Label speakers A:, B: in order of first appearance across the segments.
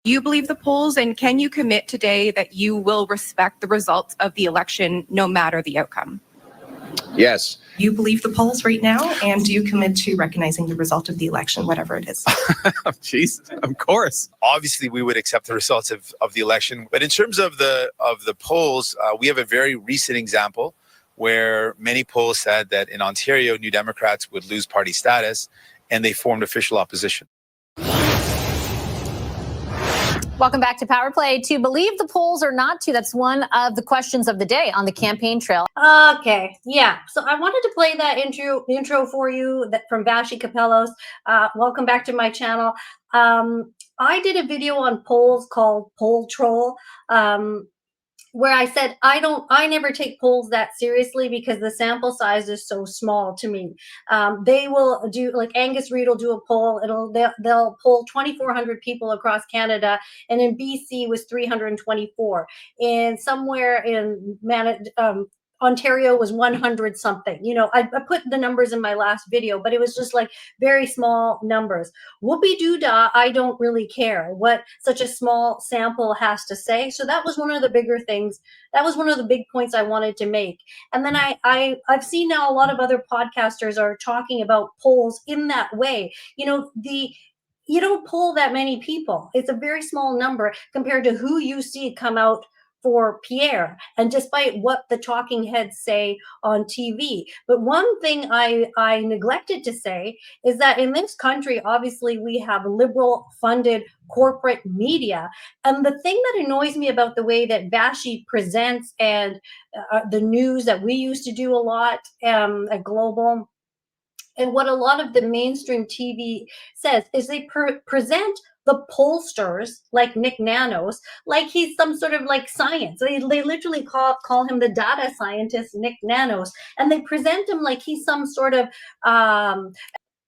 A: Do you believe the polls, and can you commit today that you will respect the results of the election no matter the outcome?
B: Yes.
C: You believe the polls right now, and do you commit to recognizing the result of the election, whatever it is?
D: Jesus, of course. Obviously, we would accept the results of the election. But in terms of the polls, we have a very recent example where many polls said that in Ontario, New Democrats would lose party status, and they formed official opposition.
E: Welcome back to Power Play. To believe the polls or not to, that's one of the questions of the day on the campaign trail.
F: Okay, yeah. So I wanted to play that intro for you from Vashi Capellos. Welcome back to my channel. I did a video on polls called Poll Troll, where I said I never take polls that seriously because the sample size is so small to me. They will do, like Angus Reid will do a poll. They'll poll 2,400 people across Canada, and in BC was 324. And somewhere in Ontario was 100 something. You know, I put the numbers in my last video, but it was just like very small numbers. Whoopie-doo-dah, I don't really care what such a small sample has to say. So that was one of the bigger things. That was one of the big points I wanted to make. And then I've seen now a lot of other podcasters are talking about polls in that way. You know, you don't poll that many people. It's a very small number compared to who you see come out for Pierre, and despite what the talking heads say on TV. But one thing I neglected to say is that in this country, obviously, we have liberal funded corporate media. And the thing that annoys me about the way that Vashi presents and the news that we used to do a lot at Global, and what a lot of the mainstream TV says is they present the pollsters like Nick Nanos like he's some sort of like science. They literally call him the data scientist Nick Nanos, and they present him like he's some sort of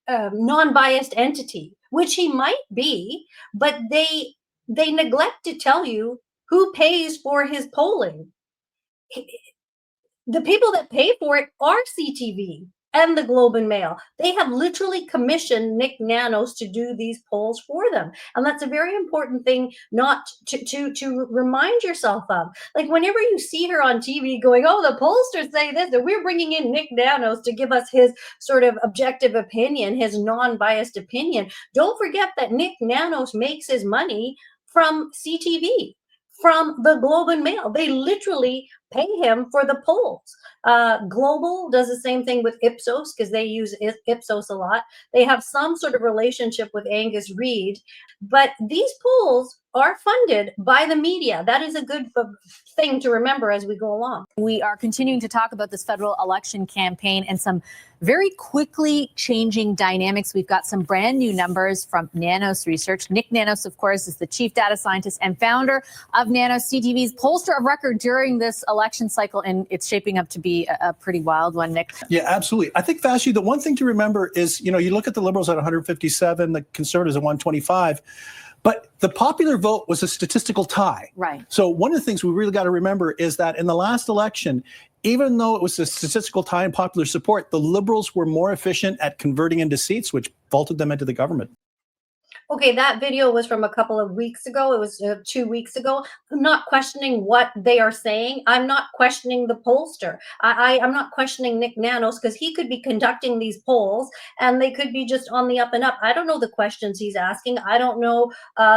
F: non-biased entity, which he might be, but they neglect to tell you who pays for his polling. The people that pay for it are CTV and the Globe and Mail. They have literally commissioned Nick Nanos to do these polls for them. And that's a very important thing not to remind yourself of. Like whenever you see her on TV going, oh, the pollsters say this, and we're bringing in Nick Nanos to give us his sort of objective opinion, his non-biased opinion. Don't forget that Nick Nanos makes his money from CTV, from the Globe and Mail. They literally pay him for the polls. Global does the same thing with Ipsos because they use Ipsos a lot. They have some sort of relationship with Angus Reid, but these polls are funded by the media. That is a good thing to remember as we go along.
E: We are continuing to talk about this federal election campaign and some very quickly changing dynamics. We've got some brand new numbers from Nanos Research. Nick Nanos, of course, is the chief data scientist and founder of Nanos, CTV's pollster of record during this election cycle, and it's shaping up to be a pretty wild one, Nick.
G: Yeah, absolutely. I think, Vashi, the one thing to remember is, you know, you look at the Liberals at 157, the Conservatives at 125, but the popular vote was a statistical tie.
E: Right.
G: So one of the things we really got to remember is that in the last election, even though it was a statistical tie in popular support, the Liberals were more efficient at converting into seats, which vaulted them into the government.
F: Okay, that video was from a couple of weeks ago. It was 2 weeks ago. I'm not questioning what they are saying. I'm not questioning the pollster. I'm not questioning Nick Nanos because he could be conducting these polls and they could be just on the up and up. I don't know the questions he's asking. I don't know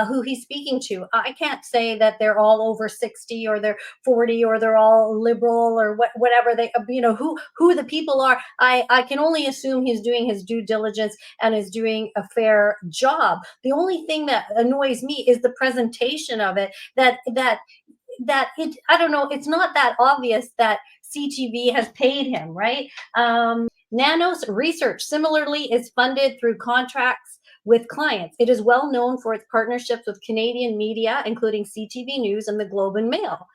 F: who he's speaking to. I can't say that they're all over 60 or they're 40 or they're all liberal or whatever they, you know, who the people are. I can only assume he's doing his due diligence and is doing a fair job. The only thing that annoys me is the presentation of it, that it, I don't know, it's not that obvious that CTV has paid him, right? Nanos Research similarly is funded through contracts with clients. It is well known for its partnerships with Canadian media, including CTV News and the Globe and Mail,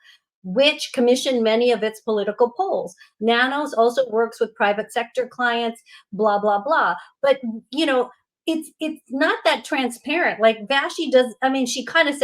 F: which commission many of its political polls. Nanos also works with private sector clients, blah, blah, blah. But, you know, it's not that transparent. Like Vashi does, I mean, she kind of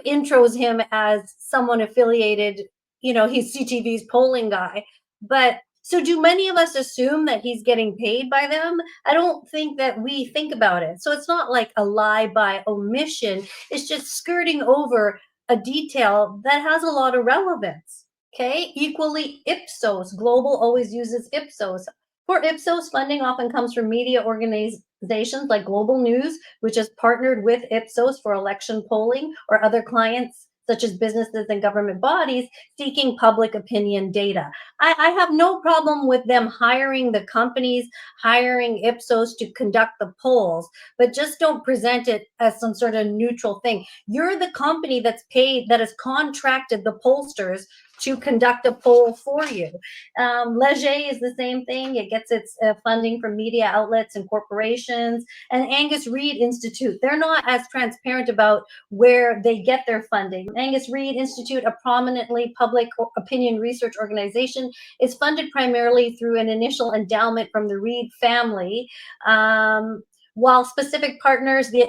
F: intros him as someone affiliated, you know, he's CTV's polling guy. But So do many of us assume that he's getting paid by them? I don't think that we think about it. So it's not like a lie by omission. It's just skirting over a detail that has a lot of relevance. Okay, equally Ipsos. Global always uses Ipsos. For Ipsos, funding often comes from media organizations like Global News, which has partnered with Ipsos for election polling, or other clients such as businesses and government bodies seeking public opinion data. I have no problem with them hiring the companies, hiring Ipsos to conduct the polls, but just don't present it as some sort of neutral thing. You're the company that's paid, that has contracted the pollsters to conduct a poll for you. LATTE is the same thing. It gets its funding from media outlets and corporations. And Angus Reid Institute, they're not as transparent about where they get their funding. Angus Reid Institute, a prominently public opinion research organization, is funded primarily through an initial endowment from the Reid family, while specific partners, the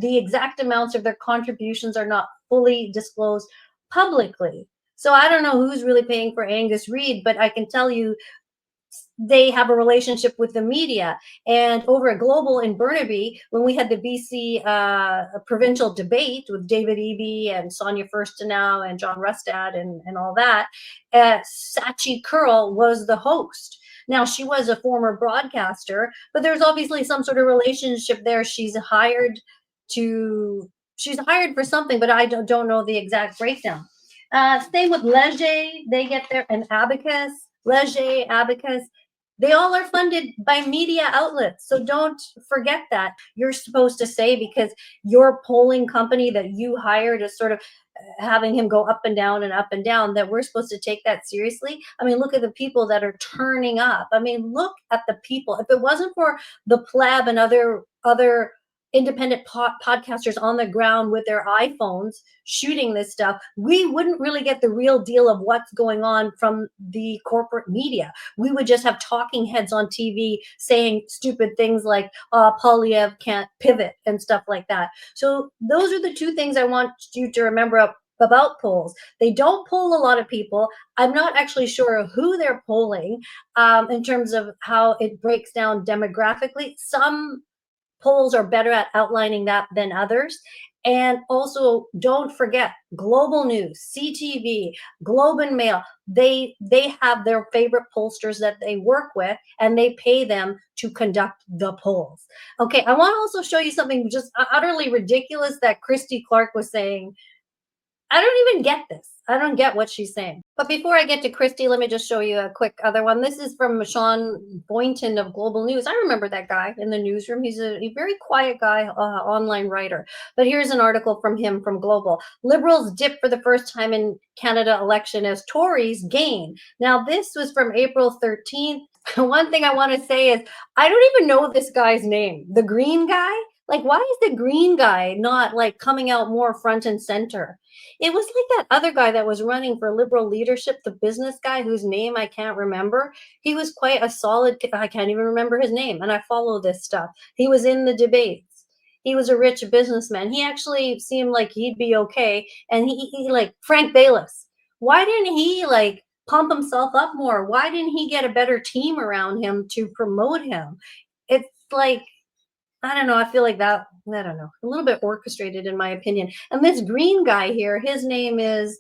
F: exact amounts of their contributions are not fully disclosed publicly. So I don't know who's really paying for Angus Reid, but I can tell you they have a relationship with the media. And over at Global in Burnaby, when we had the BC provincial debate with David Eby and Sonia Furstenau and John Rustad and all that, Sachi Curl was the host. Now, she was a former broadcaster, but there's obviously some sort of relationship there. She's hired for something, but I don't know the exact breakdown. Same with LATTE, they get their, and Abacus, LATTE, Abacus, they all are funded by media outlets. So don't forget that. You're supposed to say, because your polling company that you hired is sort of having him go up and down, that we're supposed to take that seriously. I mean, look at the people that are turning up. I mean, look at the people. If it wasn't for the pleb and other independent podcasters on the ground with their iPhones shooting this stuff, we wouldn't really get the real deal of what's going on from the corporate media. We would just have talking heads on TV saying stupid things like Polyev can't pivot and stuff like that. So those are the two things I want you to remember about polls. They don't poll a lot of people. I'm not actually sure who they're polling in terms of how it breaks down demographically. Some polls are better at outlining that than others. And also, don't forget, Global News, CTV, Globe and Mail, they have their favorite pollsters that they work with, and they pay them to conduct the polls. Okay, I want to also show you something just utterly ridiculous that Christy Clark was saying. I don't even get this. I don't get what she's saying. But before I get to Christy, let me just show you a quick other one. This is from Sean Boynton of Global News. I remember that guy in the newsroom. He's a very quiet guy, online writer. But here's an article from him from Global. Liberals dip for the first time in Canada election as Tories gain. Now, this was from April 13th. One thing I want to say is I don't even know this guy's name. The green guy? Like, why is the green guy not like coming out more front and center? It was like that other guy that was running for Liberal leadership, the business guy whose name I can't remember. He was quite a solid, I can't even remember his name, and I follow this stuff. He was in the debates. He was a rich businessman. He actually seemed like he'd be okay. And he like Frank Bayless. Why didn't he like pump himself up more? Why didn't he get a better team around him to promote him? It's like, I don't know. I feel like that, I don't know, a little bit orchestrated in my opinion. And this green guy here, his name is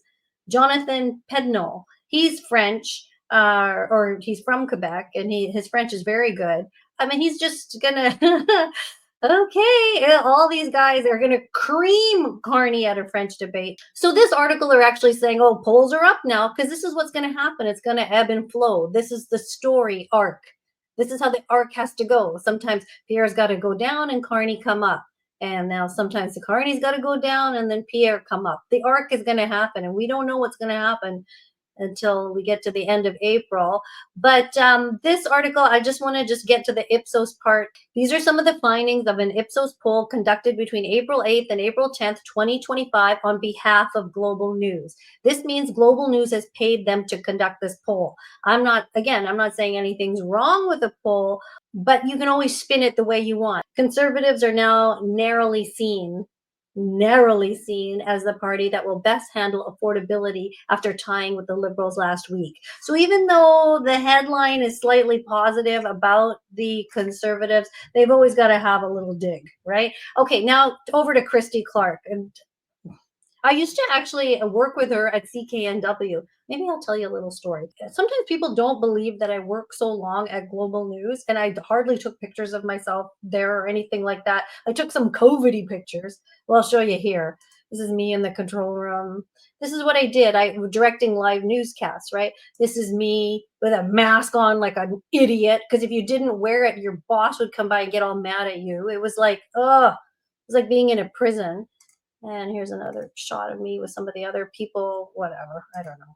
F: Jonathan Pednol. He's French, or he's from Quebec, and his French is very good. I mean, he's just gonna, okay, all these guys are gonna cream Carney at a French debate. So this article are actually saying, oh, polls are up now, because this is what's gonna happen. It's gonna ebb and flow. This is the story arc. This is how the arc has to go. Sometimes Pierre's got to go down and Carney come up. And now sometimes the Carney's got to go down and then Pierre come up. The arc is going to happen, and we don't know what's going to happen until we get to the end of April. But this article, I just want to just get to the Ipsos part. These are some of the findings of an Ipsos poll conducted between April 8th and April 10th, 2025 on behalf of Global News. This means Global News has paid them to conduct this poll. I'm not saying anything's wrong with the poll, but you can always spin it the way you want. Conservatives are now narrowly seen narrowly seen as the party that will best handle affordability after tying with the Liberals last week. So even though the headline is slightly positive about the Conservatives, they've always got to have a little dig, right? Okay, now over to Christy Clark. And I used to actually work with her at CKNW. Maybe I'll tell you a little story. Sometimes people don't believe that I work so long at Global News, and I hardly took pictures of myself there or anything like that. I took some COVID-y pictures. Well, I'll show you here. This is me in the control room. This is what I did. I was directing live newscasts, right? This is me with a mask on like an idiot, because if you didn't wear it, your boss would come by and get all mad at you. It was like, ugh, it was like being in a prison. And here's another shot of me with some of the other people, whatever. I don't know.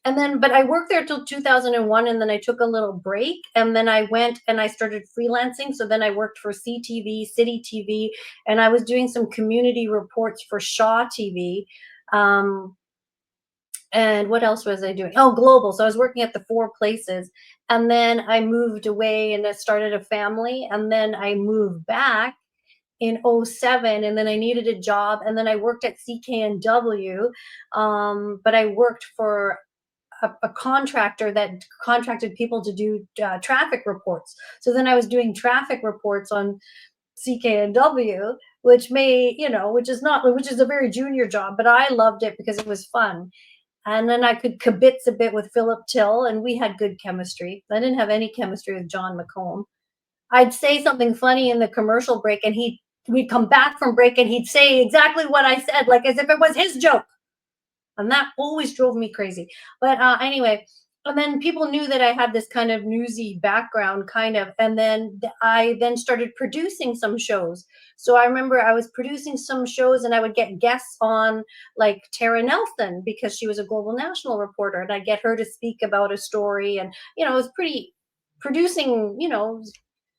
F: And then, but I worked there till 2001, and then I took a little break, and then I went and I started freelancing. So then I worked for CTV, City TV, and I was doing some community reports for Shaw TV. And what else was I doing? Oh, Global. So I was working at the 4 places. And then I moved away and I started a family. And then I moved back in 2007, and then I needed a job, and then I worked at CKNW, but I worked for a contractor that contracted people to do traffic reports. So then I was doing traffic reports on CKNW, which which is a very junior job, but I loved it because it was fun. And then I could kibitz a bit with Philip Till, and we had good chemistry. I didn't have any chemistry with John McComb. I'd say something funny in the commercial break, and we'd come back from break and he'd say exactly what I said, like as if it was his joke. And that always drove me crazy. But anyway, and then people knew that I had this kind of newsy background, kind of. And then I then started producing some shows. So I remember I was producing some shows, and I would get guests on, like Tara Nelson, because she was a global national reporter, and I'd get her to speak about a story. And, it was pretty producing,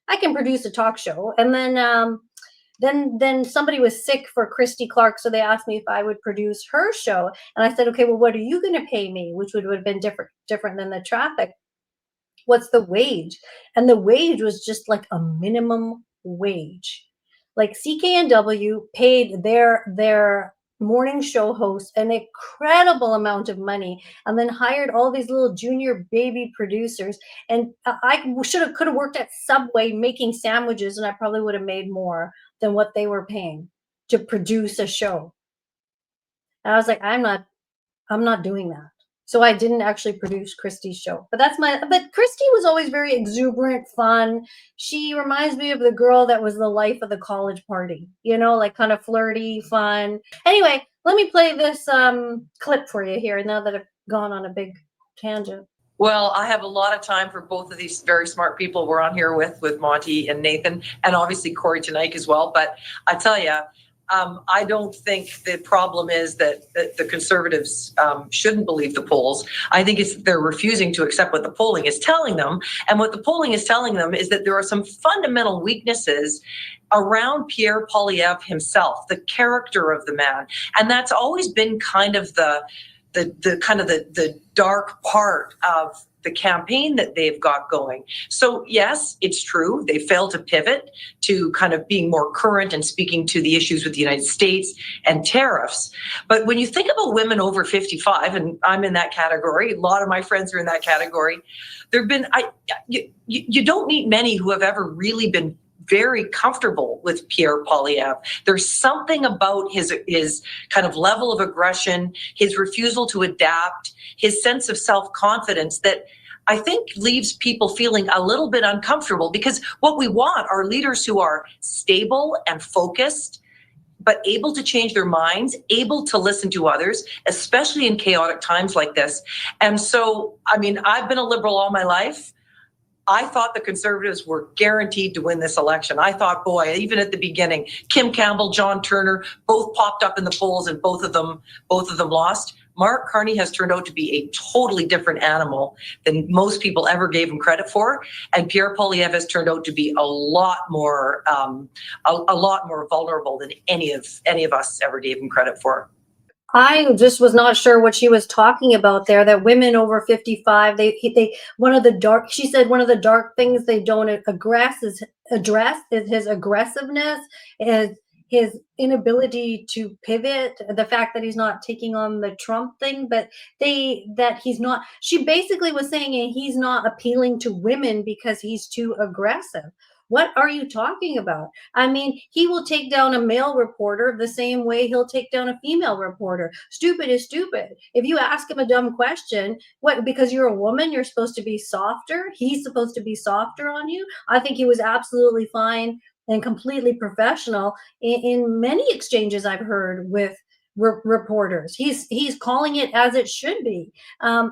F: I can produce a talk show. And then somebody was sick for Christy Clark, so they asked me if I would produce her show. And I said, okay, well, what are you going to pay me? Which would have been different than the traffic. What's the wage? And the wage was just like a minimum wage. Like CKNW paid their morning show host an incredible amount of money, and then hired all these little junior baby producers. And I could have worked at Subway making sandwiches, and I probably would have made more than what they were paying to produce a show. And I was like, I'm not doing that. So I didn't actually produce Christy's show. But Christy was always very exuberant, fun. She reminds me of the girl that was the life of the college party, like kind of flirty, fun. Anyway, let me play this clip for you here now that I've gone on a big tangent.
B: Well, I have a lot of time for both of these very smart people we're on here with Monty and Nathan, and obviously Corey tonight as well. But I tell you, I don't think the problem is that the Conservatives shouldn't believe the polls. I think it's they're refusing to accept what the polling is telling them. And what the polling is telling them is that there are some fundamental weaknesses around Pierre Poilievre himself, the character of the man. And that's always been kind of the dark part of the campaign that they've got going. So yes, it's true. They failed to pivot to kind of being more current and speaking to the issues with the United States and tariffs. But when you think about women over 55, and I'm in that category, a lot of my friends are in that category, there've been, you don't meet many who have ever really been very comfortable with Pierre Poilievre. There's something about his kind of level of aggression, his refusal to adapt, his sense of self-confidence that I think leaves people feeling a little bit uncomfortable, because what we want are leaders who are stable and focused, but able to change their minds, able to listen to others, especially in chaotic times like this. And so, I mean, I've been a Liberal all my life. I thought the Conservatives were guaranteed to win this election. I thought, boy, even at the beginning, Kim Campbell, John Turner, both popped up in the polls, and both of them lost. Mark Carney has turned out to be a totally different animal than most people ever gave him credit for, and Pierre Poilievre has turned out to be a lot more vulnerable than any of us ever gave him credit for.
F: I just was not sure what she was talking about there, that women over 55, she said one of the dark things they don't address is his aggressiveness, his inability to pivot, the fact that he's not taking on the Trump thing, but that he's not, she basically was saying he's not appealing to women because he's too aggressive. What are you talking about? I mean, he will take down a male reporter the same way he'll take down a female reporter. Stupid is stupid. If you ask him a dumb question, what, because you're a woman, you're supposed to be softer? He's supposed to be softer on you? I think he was absolutely fine and completely professional in many exchanges I've heard with reporters. He's calling it as it should be,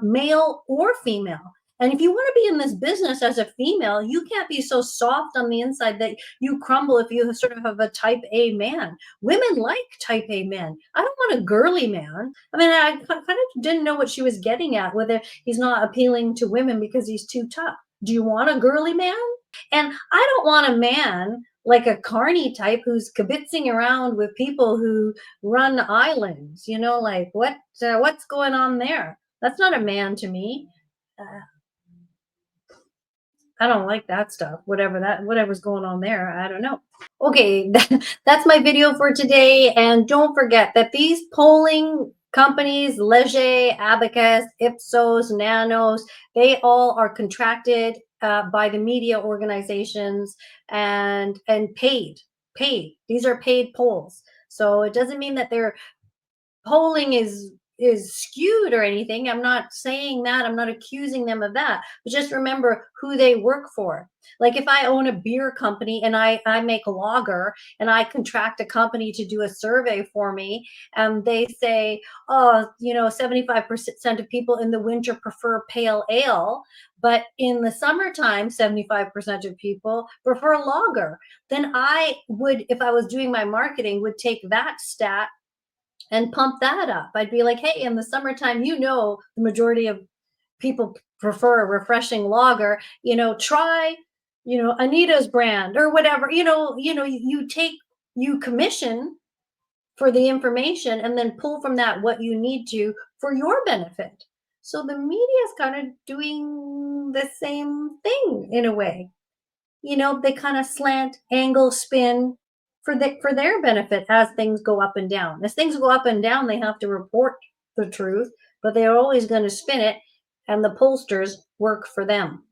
F: male or female. And if you want to be in this business as a female, you can't be so soft on the inside that you crumble if you sort of have a type A man. Women like type A men. I don't want a girly man. I mean, I kind of didn't know what she was getting at, whether he's not appealing to women because he's too tough. Do you want a girly man? And I don't want a man like a Carney type who's kibitzing around with people who run islands. You know, like what's going on there? That's not a man to me. I don't like that stuff. Whatever's going on there, I don't know. Okay, that's my video for today. And don't forget that these polling companies, LATTE, Abacus, Ipsos, Nanos, they all are contracted by the media organizations and paid. These are paid polls. So it doesn't mean that their polling is skewed or anything. I'm not saying that. I'm not accusing them of that. But just remember who they work for. Like if I own a beer company and I make lager and I contract a company to do a survey for me, and they say, oh, 75% of people in the winter prefer pale ale, but in the summertime, 75% of people prefer lager. Then I would, if I was doing my marketing, would take that stat and pump that up. I'd be like, hey, in the summertime, the majority of people prefer a refreshing lager, try, Anita's brand or whatever, you commission for the information and then pull from that what you need to for your benefit. So the media is kind of doing the same thing in a way. They kind of slant, angle, spin for their benefit as things go up and down. As things go up and down, they have to report the truth, but they're always going to spin it, and the pollsters work for them.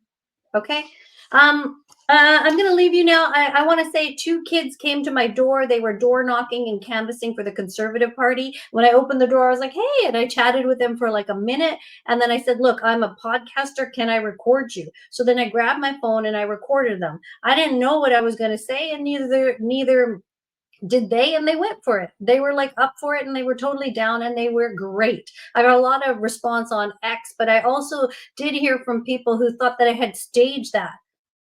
F: Okay. I'm going to leave you now. I want to say 2 kids came to my door. They were door knocking and canvassing for the Conservative Party. When I opened the door, I was like, hey, and I chatted with them for like a minute. And then I said, look, I'm a podcaster. Can I record you? So then I grabbed my phone and I recorded them. I didn't know what I was going to say, and neither did they, and they went for it. They were like up for it, and they were totally down, and they were great. I got a lot of response on X, but I also did hear from people who thought that I had staged that.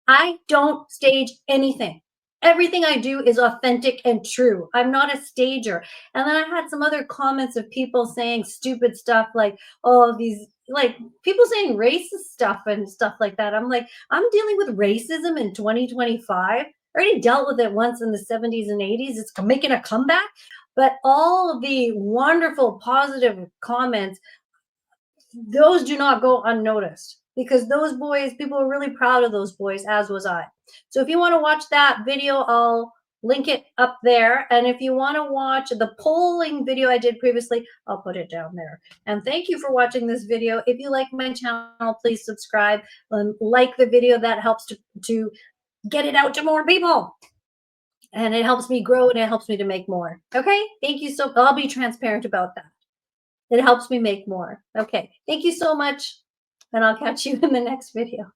F: I don't stage anything. Everything I do is authentic and true. I'm not a stager. And then I had some other comments of people saying stupid stuff like, oh, these, like people saying racist stuff and stuff like that. I'm like, I'm dealing with racism in 2025. I already dealt with it once in the 70s and 80s. It's making a comeback. But all of the wonderful, positive comments, those do not go unnoticed, because those boys, people are really proud of those boys, as was I. So if you want to watch that video, I'll link it up there. And if you want to watch the polling video I did previously, I'll put it down there. And thank you for watching this video. If you like my channel, please subscribe and like the video. That helps to get it out to more people. And it helps me grow, and it helps me to make more. Okay? Thank you so much. I'll be transparent about that. It helps me make more. Okay. Thank you so much. And I'll catch you in the next video.